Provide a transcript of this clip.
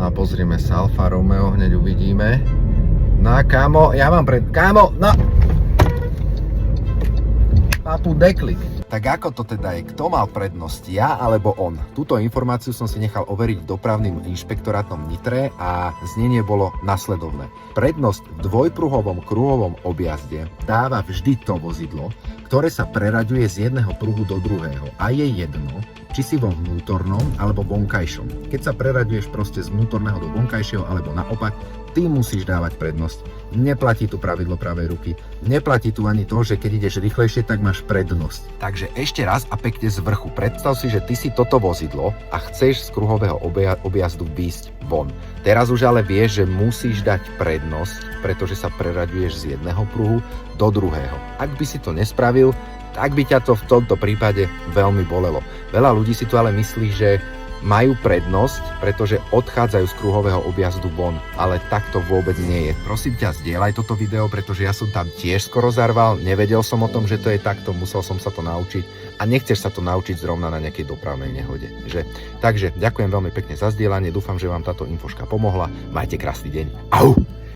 a pozrime sa, Alfa Romeo, hneď uvidíme. No kámo, ja mám kámo, no! Má tu deklik. Tak ako to teda je? Kto mal prednosť? Ja alebo on? Túto informáciu som si nechal overiť dopravným inšpektorátom Nitre a znenie bolo nasledovné. Prednosť v dvojpruhovom kruhovom objazde dáva vždy to vozidlo, ktoré sa preraďuje z jedného pruhu do druhého. A je jedno, či si vo vnútornom alebo vonkajšom. Keď sa preraďuješ proste z vnútorného do vonkajšieho alebo naopak, ty musíš dávať prednosť. Neplatí tu pravidlo pravej ruky. Neplatí tu ani to, že keď ideš rýchlejšie, tak máš prednosť. Takže ešte raz a pekne z vrchu. Predstav si, že ty si toto vozidlo a chceš z kruhového objazdu výjsť von. Teraz už ale vieš, že musíš dať prednosť, pretože sa preraďuješ z jedného pruhu do druhého. Ak by si to nespravil, tak by ťa to v tomto prípade veľmi bolelo. Veľa ľudí si tu ale myslí, že majú prednosť, pretože odchádzajú z kruhového objazdu von, ale tak to vôbec nie je. Prosím ťa, zdieľaj toto video, pretože ja som tam tiež skoro zarval, nevedel som o tom, že to je takto, musel som sa to naučiť a nechceš sa to naučiť zrovna na nejakej dopravnej nehode, že? Takže ďakujem veľmi pekne za zdieľanie, dúfam, že vám táto infoška pomohla, majte krásny deň. Au!